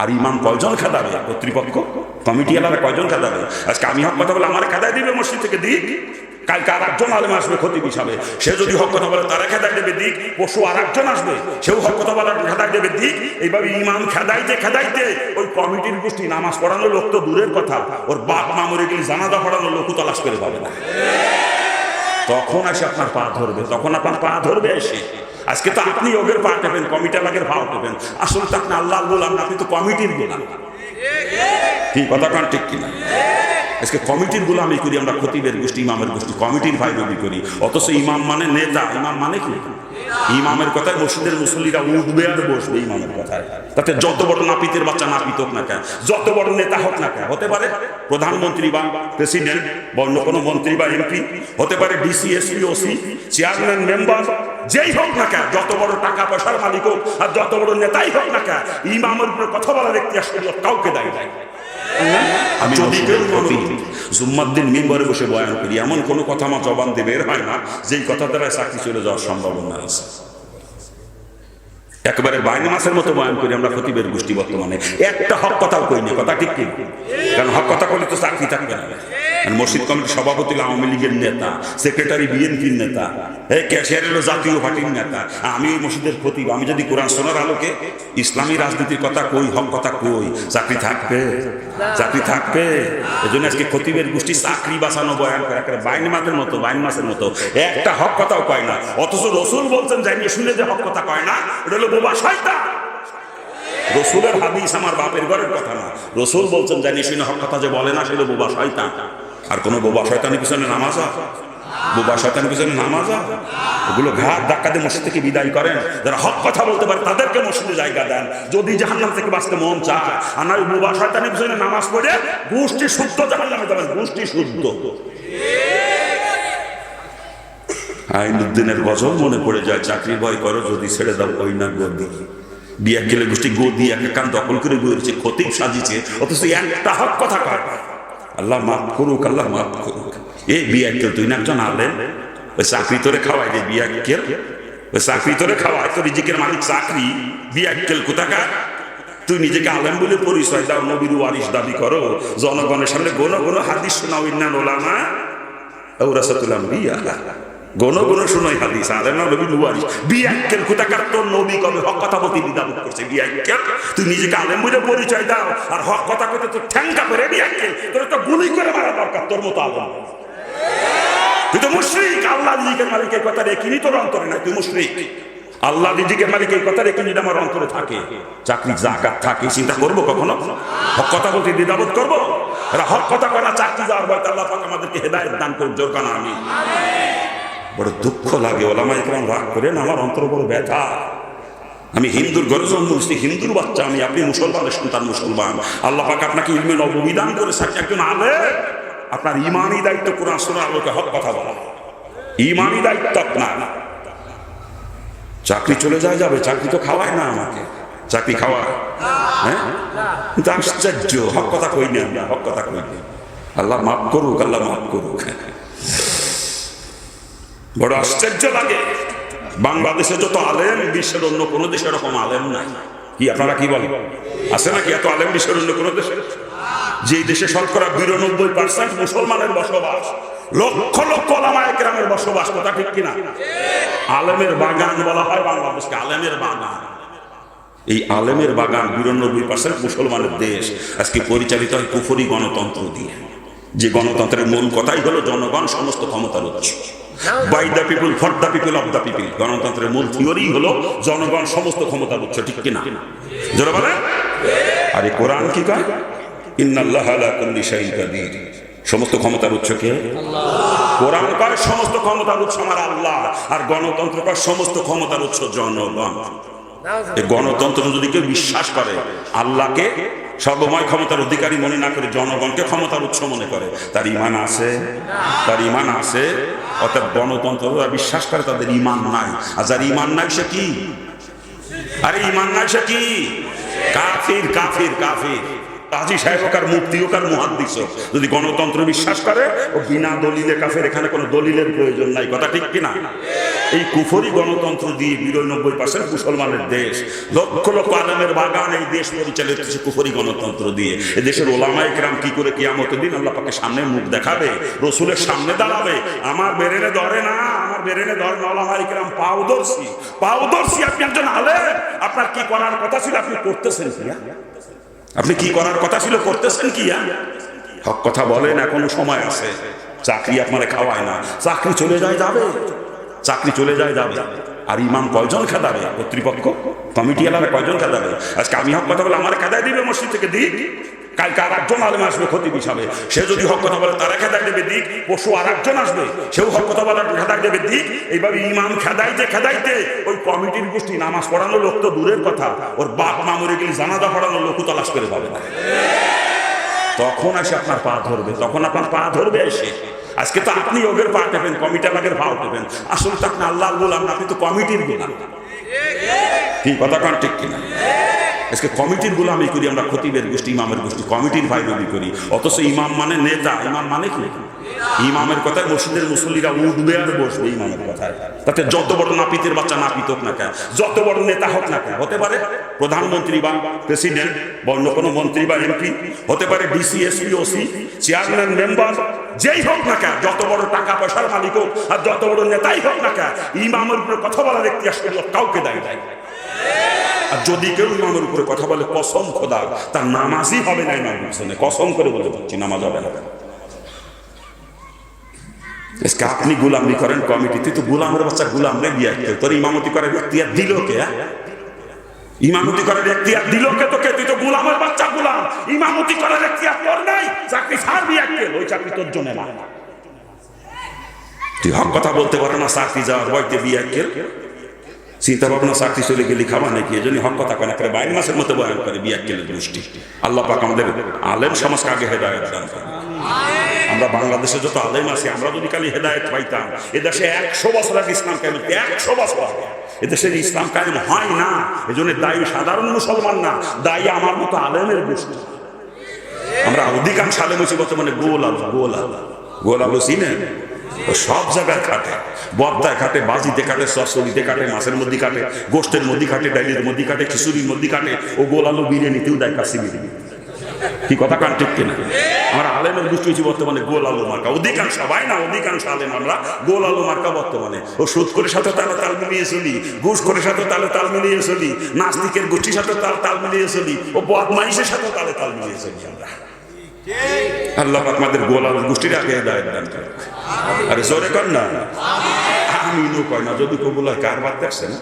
আর ইমাম কয়জন খেদাবে? কর্তৃপক্ষ কমিটি এলাকা কয়জন খেদাবে? আজকে আমি হক কথা বলে আমার খেদাই দিবে মসজিদ থেকে দিক, কালকে আর একজন আলেম আসবে খতিব হিসাবে, সে যদি হক কথা বলে তারা খেদাই দেবে দিক, পশু আর একজন আসবে সেও হক কথা বলার খেদাই দেবে দিক। এইভাবে ইমাম খেদাইতে খেদাইতে ওই কমিটির গোষ্ঠী নামাজ পড়ানোর লোক তো দূরের কথা, ওর বাপ মা মরে গেলে জানাজা পড়ানোর লোক তালাশ করে পাবে না। তখন এসে আপনার পা ধরবে, তখন আপনার পা ধরবে এসে। আজকে তো আপনি ওদের পা টেপেন, কমিটি এলাকার পা টেপেন, আসলে তো আপনি আল্লাহ গোলাম না, আপনি তো কমিটির গোলাম। কি কথা কান ঠিক কিনা? আজকে কমিটির গোলামি করি আমরা, খতিবের গোষ্ঠী ইমামের গোষ্ঠী কমিটির ভাইরবি করি, অথচ ইমাম মানে নেতা। ইমাম মানে কি? ইমামের কথায় মসজিদের মুসল্লিরা উঠবে আর বসবে ইমামের কথায়। তাতে যত বড় নাপিতের বাচ্চা নাপিত হোক না কেন, যত বড় নেতা হোক না কেন, হতে পারে প্রধানমন্ত্রী বা প্রেসিডেন্ট বা অন্য কোনো মন্ত্রী বা এমপি, হতে পারে DC SP OC chairman member, যেই হোক না কেন, যত বড় টাকা পয়সার মালিক হোক আর যত বড় নেতাই হোক না কেন, ইমামের উপরে কথা বলার ইতিহাস কাউকে দেয় নাই। আমি যদি জুম্মার দিন মিম্বরে বসে বয়ান করি, এমন কোনো কথা আমার জবান দিয়ে বের হয় না যেই কথা দ্বারা চাকরি চলে যাওয়ার সম্ভাবনা আছে। একেবারে বাইরে মাসের মতো বয়ান করি আমরা খতিবের গোষ্ঠী বর্তমানে, একটা হক কথাও কই না। কথা ঠিক কি? কারণ হক কথা বলি তো চাকরি থাকবে না। মসজিদ কমিটির সভাপতি আওয়ামী লীগের নেতা, সেক্রেটারি বিএনপির নেতা, ক্যাশিয়ারের জাতীয় পার্টির নেতা, আমি মসজিদের খতিব। আমি যদি কোরআন শোনার আলোকে ইসলামী রাজনীতির কথা কই, হক কথা কই, চাকরি থাকবে? চাকরি থাকবে? এই জন্য আজকে খতিবের গোষ্ঠী চাকরি বাঁচানো বয়ান করে একেবারে বাইন মাসের মতো, বাইন মাসের মতো, একটা হক কথাও কয় না। অথচ রসুল বলছেন জানিয়ে শুনে যে হক কথা কয় না, এটা হলো বোবা শয়তান। রসুলের হাদিস আমার বাপের ঘরের কথা না, রসুল বলছেন জানিয়ে শুনে হক কথা যে বলে না, সেটা বোবা শয়তান। আর কোন বোবা শয়তানের পিছনে নামাজ, বোবা শয়তানের পিছনে নামাজ, ওগুলো ঘাট ধাক্কা দিয়ে মসজিদ থেকে বিদায় করেন। যারা হক কথা বলতে পারে তাদেরকে মসজিদে জায়গা দেন, যদি জাহান্নাম থেকে বাঁচতে মন চায়। আর নয় বোবা শয়তানের পিছনে নামাজ পড়ে গোষ্ঠী শুদ্ধ জাহান্নামে যাবেন, গোষ্ঠী শুদ্ধ। আইনুদ্দিনের গজল মনে পড়ে যায়, চাকরি ভয় করো যদি ছেড়ে দাও ওই না গদি। বিয়া গেলে গোষ্ঠী গদি এক কান দখল করে বইছে, খতিব সাজিছে, অথচ একটা হক কথা কয়। আল্লাহ মাফ করুক, আল্লাহ মাফ করুক। এই বিয়াক্কেল, তুই না একজন আলেম, ওই চাকরি তোরে খাওয়াই রে বিয়াক্কেল, ওই চাকরি তোরে খাওয়াই, তোর রিজিকের মালিক চাকরি। বিয়াক্কেল কোথাকার? তুই নিজেকে আলেম বলে পরিচয় দাও, নবীর ওয়ারিস দাবি করো, জনগণের সামনে গোনো গোনো হাদিস শোনাও, ইন্নান ওলামা ওয়ারাসাতুল আম্বিয়া, গোনো গোনো শোনাই হাদিস, আলেম না নবীর ওয়ারিস। বিয়াক্কেল কোথাকার? তোর নবী কবে হক কথা বলতে দ্বিধাবোধ করছে? বিয়াক্কেল, তুই নিজেকে আলেম বলে পরিচয় দাও, আর হক কথা কইতে তোর ঠ্যাঙ্গা করে। বিয়াক্কেল, তোর তো গুলি করে মারা দরকার তোর মতো আলেম। তুই তো মুশরিক। আল্লাহ রিজিকের মালিক এই কথা রেখিনি তোর অন্তরে নাই, তুই মুশরিক। আল্লাহ রিজিকের মালিক এই কথা রেখিনি আমার অন্তরে থাকে, চাকরি জাকাত থাকে, চিন্তা করবো কখনো? হক কথা বলতে দ্বিধাবোধ করবো? এরা হক কথা কয় না, চাকরি যাওয়ার ভয়। আল্লাহ পাক আমাদেরকে হেদায়েত দান করুন, জোর কানা আমি। বড় দুঃখ লাগে, ওলামা ইকরাম রাগ করেন, আমার অন্তর বড় ব্যথা। আমি হিন্দুর ঘরে জন্ম হয়েছি, হিন্দুর বাচ্চা আমি, আপনি মুসলমানের সন্তান, মুসলমান। আল্লাহ পাক আপনাকে ইলমে নববী দান করে একজন আলেম। আপনার ইমানি দায়িত্ব কোরআন শোনার আলোকে হক কথা বলা, ইমানি দায়িত্ব আপনার। চাকরি চলে যায় যাবে, চাকরি তো খাওয়ায় না আমাকে, চাকরি খাওয়ায়? হ্যাঁ, কিন্তু আশ্চর্য, হক কথা কই না আমরা, হক কথা কই না। আল্লাহ মাফ করুক, আল্লাহ মাফ করুক। বড় আশ্চর্য লাগে, বাংলাদেশে যত আলেম, বিশ্বের অন্য কোনো দেশে এরকম আলেম নাই। কি আপনারা কি বলেন? আছে নাকি এত আলেম বিশ্বের অন্য কোনো দেশে? যে দেশে শতকরা 92% মুসলমানের বসবাস, লক্ষ লক্ষ ওলামা ইকরামের বসবাস, কথা ঠিক কিনা? আলেমের বাগান বলা হয় বাংলাদেশকে, আলেমের বাগান। এই আলেমের বাগান 92% মুসলমানের দেশ আজকে পরিচালিত হয় কুফরি গণতন্ত্র দিয়ে, যে গণতন্ত্রের মূল কথাই হলো জনগণ সমস্ত ক্ষমতার উৎস। By the people, for the people, of the people. গণতন্ত্রের মূল থিওরি হলো জনগণ সমস্ত ক্ষমতার উৎস, ঠিক কিনা? জোরে বলেন। আরে কোরআন কি কয়? ইন্নাল্লাহা আলা কুল্লি শাইইন কাদির। সমস্ত ক্ষমতার উৎস কে? আল্লাহ। কোরআন কয় সমস্ত ক্ষমতার উৎস আমার আল্লাহ, আর গণতন্ত্র কয় সমস্ত ক্ষমতার উৎস জনগণ। এই গণতন্ত্র যদি কেউ বিশ্বাস করে, আল্লাহকে সর্বময় ক্ষমতার অধিকারী মনে না করে জনগণকে ক্ষমতার উৎস মনে করে, তার ঈমান আছে? তার ঈমান আছে। অর্থাৎ গণতন্ত্র বিশ্বাস করে, তাদের ঈমান নাই। আর যার ঈমান নাই সে কি? আরে ঈমান নাই সে কি? কাফির, কাফির, কাফির। কাজী সাহেব হোক আর মুফতি হোক আর মুহাদ্দিস হোক, যদি গণতন্ত্র বিশ্বাস করে ও বিনা দলিলে কাফের, এখানে কোনো দলিলের প্রয়োজন নাই। কথা ঠিক কিনা? এই কুফরি গণতন্ত্র দিয়ে ৯২% মুসলমানের দেশ, লক্ষ লক্ষ আলেমের বাগান, এই দেশ পরিচালিত হচ্ছে কুফরি গণতন্ত্র দিয়ে। এ দেশের ওলামায়ে কেরাম কি করে কিয়ামতের দিন আল্লাহ পাকের সামনে মুখ দেখাবে, রসুলের সামনে দাঁড়াবে। আমার বেরেনে ধরে না, আমার বেরেনে ধরে না, ওলামায়ে কেরাম পাউদর্শী, পাউদর্শী। আপনি একজন আলেম, আপনার কি করার কথা ছিল আপনি করতেছেন কি? আপনি কি করার কথা ছিল করতেছেন কি? হক কথা বলেন, এখনো সময় আছে। চাকরি আপনারে খাওয়ায় না, চাকরি চলে যায় যাবে, চাকরি চলে যায় যাবে। আর ইমাম কয়জন খেদাবে? কর্তৃপক্ষ কমিটি এলাকা কয়জন খেদাবে? আজকে আমি হক কথা বলে আমার খেদায় দিবে মসজিদ থেকে, দিক। কালকে আর একজন আলেম আসবে খতিব হিসাবে, সে যদি হক কথা বলে তারা খেদায় দেবে, দিক। পরশু আর একজন আসবে, সেও হক কথা বলে খেদায় দেবে, দিক। এইভাবে ইমাম খেদাইতে খেদাইতে ওই কমিটির গোষ্ঠী, নামাজ পড়ানো লোক তো দূরের কথা, ওর বাপ মা মরে গেলে জানাজা পড়ানো লোক তালাশ করে পাবে না। তখন এসে আপনার পা ধরবে, তখন আপনার পা ধরবে এসে। আজকে তো আপনি ওদের পা টেপেন, কমিটি এলাকার পা টেপেন। আসলে তো আপনি আল্লাহর গোলাম না, আপনি তো কমিটির গোলাম। কি কথা কান ঠিক কিনা? আজকে কমিটির গোলামি করি আমরা, খতিবের গোষ্ঠী, ইমামের গোষ্ঠী, কমিটির ভাইরবি করি। অথচ ইমাম মানে নেতা, ইমাম মানে কি? ইমামের কথায় মসজিদের মুসল্লিরা উঠবে আর বসবে ইমামের কথায়। তাতে যত বড় নাপিতের বাচ্চা নাপিত হোক না কেন, যত বড় নেতা হোক না কেন, হতে পারে প্রধানমন্ত্রী বা প্রেসিডেন্ট বা অন্য কোনো মন্ত্রী বা এমপি, হতে পারে DC, SP, OC, chairman, member, যেই হোক না কেন, যত বড় টাকা পয়সার মালিক হোক আর যত বড় নেতাই হোক না কেন, ইমামের উপরে কথা বলার ইখতিয়ার শরীয়ত কাউকে দেয় নাই। আর যদি কেউ ইমামের উপরে কথা বলে, কসম খোদা তার নামাজই হবে না। ইমাম হোসেনে কসম করে বলে পাচ্ছি, নামাজ হবে না। আপনি গোলামি করেন কমিটি, তুই তো গোলামের বাচ্চা, গোলাম রে বিয়ে কেউ তোর ইমামতি করার ইখতিয়ার দিল কে? ইমামতি করার ইখতিয়ার দিল কে তোকে? তুই তো গোলামের বাচ্চা, গোলাম। ইমামতি করার ইখতিয়ার তোর নাই, চাকরি ছাড় বিয়ে কে? ওই চাকরি তোর জন্য না। তুই হক কথা বলতে পারো না, চাকরি যাওয়ার বইতে বিয়ে কে? চিন্তা ভাবনা, চাকরি চলে গেলি খাবা নাকি? এই জন্য হক কথা কেন করে 22 মাসের মতো বয়ান করে বিয়ে কেলের দৃষ্টি। আল্লাহ পাক আমাদের আলেম সমাজকে আগে হেদায়েত দান করেন। আমরা বাংলাদেশে যত আলেম আছি, আমরা যদি খালি হেদায়েত পাইতাম, এদেশে 100 বছর আগে ইসলাম কায়েম, 100 বছর আগে এদেশের ইসলাম কায়েম হয় না। এই জন্য দায়ী সাধারণ মুসলমান না, দায়ী আমার মতো আলেমের গোষ্ঠী। আমরা অধিকাংশ আলেম হচ্ছি বর্তমানে গোল আলু, গোল আলু, গোল আলু চিনেন? সব জায়গায় কাটে, বদ্দায় কাটে, বাজিতে কাটে, সসরিতে কাটে, মাছের মধ্যে কাটে, গোষ্ঠের মধ্যে কাটে, ডাইলের মধ্যে কাটে, খিচুড়ির মধ্যে কাটে, ও গোল আলু বিরিয়ানিতেও দেয়, কাশ্মীরি। কি কথা কান ঠিক কিনা? আমরা আলেমের গোষ্ঠী হচ্ছি বর্তমানে গোল আলু মার্কা। অধিকাংশ, সবাই না, অধিকাংশ আলেম আমরা গোল আলু মার্কা বর্তমানে। ও সুদ করে সাথে তালে তাল মিলিয়ে চলি, ঘুষ করে সাথে তালে তাল মিলিয়ে চলি, নাস্তিকের গোষ্ঠীর সাথে তাল মিলিয়ে চলি, ও বদমাইশের সাথে তালে তাল মিলিয়ে চলি আমরা। আল্লাহ আপনাদের গোল আলু গোষ্ঠীর আগে হেদায়েত দান করুক। আরে জোরে কর না, আমিনও কয় না। যদি কবুল হয়, কারবার দেখছেন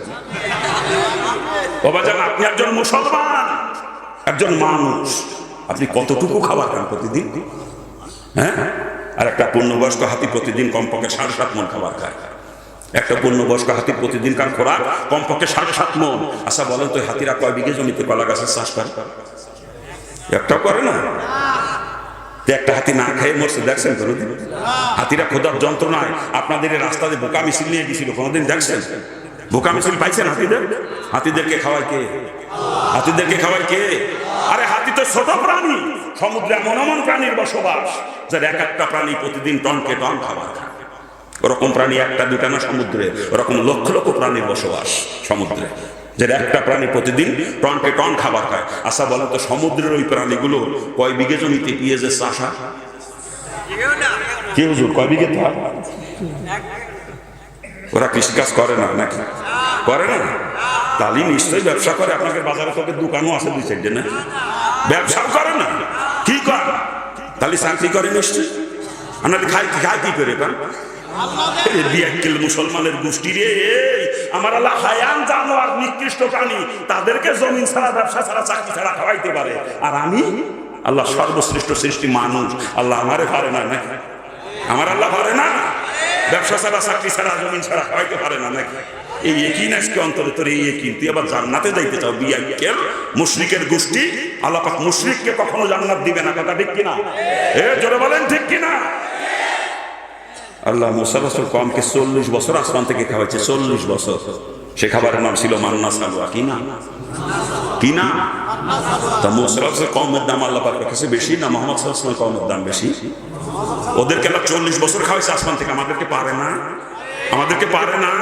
বাবা জান, আপনি একজন মুসলমান, একজন মানুষ, আপনি কতটুকু খাবার খান প্রতিদিন? হ্যাঁ, আর একটা পূর্ণবয়স্ক হাতি প্রতিদিন কমপক্ষে 7.5 মণ খাবার খায়। একটা পূর্ণবয়স্ক হাতির প্রতিদিন কার খোরাক কমপক্ষে 7.5 মণ। আচ্ছা বলেন তো, হাতিরা কয় বিঘে জমিতে কলা গাছের চাষ করে? একটাও করে না। একটা হাতি না খেয়ে মরছে দেখছেন কোনোদিন? হাতিরা খোদার যন্ত্রণায় আপনাদের রাস্তাতে বোকা মিছিল নিয়ে গেছিল, কোনোদিন দেখছেন? বোকা মিছিল পাইছেন হাতিদের? হাতিদেরকে খাওয়ায় কে? হাতিদেরকে খাওয়ায় কে? আরে হাতি তো ছোট প্রাণী, সমুদ্রে এমন এমন প্রাণীর বসবাস যার এক একটা প্রাণী প্রতিদিন টনকে টন খাবার খায়। ওরকম প্রাণী একটা দুটা না সমুদ্রে, ওরকম লক্ষ লক্ষ প্রাণীর বসবাস সমুদ্রে, যার একটা প্রাণী প্রতিদিন টনকে টন খাবার খায়। আচ্ছা বলেন তো, সমুদ্রের ওই প্রাণীগুলো কয় বিঘে জমিতে পেঁয়াজের চাষ হয়? কি হুজুর, কয় বিঘে? ওরা কৃষিকাজ করে না নাকি? করে না? তাহলে নিশ্চয়ই ব্যবসা করে। আপনাদের বাজারে তোকে দোকানও আছে 2-4 না? ব্যবসা করে না? কি কর? তাহলে চাকরি করে নিশ্চয়ই। আপনাদের খাই কি করে? মুসলমানের গোষ্ঠী রে, আমার আল্লাহ হায়ান জানোয়ার, নিকৃষ্ট প্রাণী, তাদেরকে জমিন ছাড়া, ব্যবসা ছাড়া, চাকরি ছাড়া খাওয়াইতে পারে। আর আমি আল্লাহ সর্বশ্রেষ্ঠ সৃষ্টি মানুষ, আল্লাহ আমারে পারে না নাকি? আমার আল্লাহ পারে না? ব্যবসা ছাড়া, চাকরি ছাড়া, জমিন ছাড়া খাওয়াইতে পারে না নাকি? এই একই আজকে অন্তরে তোর এই একই। তুই আবার জান্নাতে যাইতে চাও? বিয়াক্কেল মুশরিকের গোষ্ঠী। আল্লাহ পাক মুশরিককে কখনো জান্নাত দিবে না। কথা ঠিক কিনা? জোরে বলেন ঠিক কিনা? আল্লাহ মুসা রাসূল কওমকে 40 বছর আসমান থেকে খাওয়াইছে, 40 বছর। সে খাবারের নাম ছিল মান্না সালওয়া। কি না? কি না? তা মুসা কওমের দাম আল্লাহ পাকের কাছে বেশি না মোহাম্মদ সাল্লাল্লাহু আলাইহি ওয়াসাল্লামের কওমের দাম বেশি? ওদেরকে আল্লাহ 40 বছর খাওয়াইছে আসমান থেকে, আমাদেরকে পারে না? আমাদেরকে পারে না?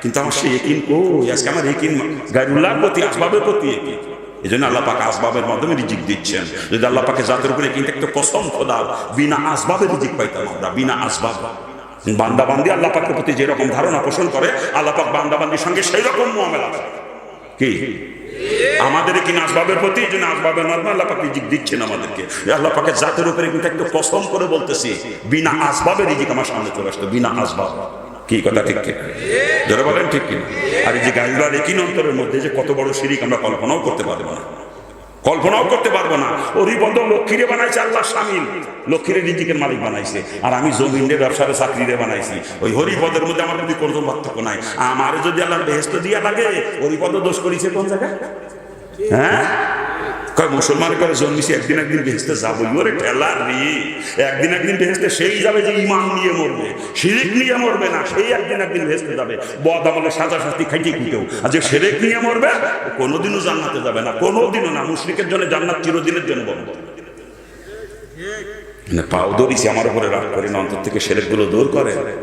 কিন্তু আমার সেই ইয়াকিন কই? আজকে আমার ইয়াকিন গায়রুল্লাহর প্রতি, আসবাবের প্রতি ইয়াকিন। এই জন্য আল্লাহ পাক আসবাবের মাধ্যমে রিজিক দিচ্ছেন। যদি আল্লাহ পাকে জাতের উপরে কিন্তু একটা কসম খোদা, বিনা আসবাবে রিজিক পাইতাম আমরা, বিনা আসবাব। বান্দা বান্দি আল্লাহ পাকের প্রতি যেরকম ধারণা পোষণ করে, আল্লাহ পাক বান্দা বান্দির সঙ্গে সেই রকম মুআমালা করে। কি আমাদের কি আসবাবের প্রতি? এই জন্য আসবাবের মাধ্যমে আল্লাহ পাক রিজিক দিচ্ছেন আমাদেরকে। আল্লাহ পাকের জাতের উপরে কিন্তু একটা কসম করে বলতেছি, বিনা আসবাবে রিজিক আমার সামনে চলে আসতো, বিনা আসবাব। কি কথা ঠিক কি যারা বলেন ঠিক কিনা? আর এই যে গায়রুল্লাহর ইয়াকিন অন্তরের মধ্যে যে কত বড় শিরিক আমরা কল্পনাও করতে পারবো না, কল্পনাও করতে পারবো না। ওরই বন্ধ লক্ষ্মীরে বানাইছে আল্লাহ শামিল, লক্ষ্মীরে রিজিকের মালিক বানাইছে। আর আমি জমিনের ব্যবসারে চাকরিরে বানাইছি। ওই হরিপদের মধ্যে আমার প্রতি কোনো পার্থক্য নাই। আমার যদি আল্লাহ বেহেশত দিয়া লাগে, হরিপদ দোষ করেছে কোন জায়গায়? হ্যাঁ, কয় মুসলমান করে জন্মিছি, একদিন একদিন বেহেশতে যাবো। ওরে ঠেলা রে, একদিন একদিন বেহেশতে সেই যাবে যে ঈমান নিয়ে মরবে, শিরিক নিয়ে মরবে না, সেই একদিন একদিন বেহেশতে যাবে। বদ আমলে সাজা শাস্তি খাইতে খুঁটেও। আর যে শিরিক নিয়ে মরবে, কোনোদিনও জান্নাতে যাবে না, কোনোদিনও না। মুশরিকের জন্য জান্নাত চিরদিনের জন্য বন্ধ। পাও ধরিছি, আমার উপরে রাগ করে না, অন্তর থেকে শিরিকগুলো দূর করে।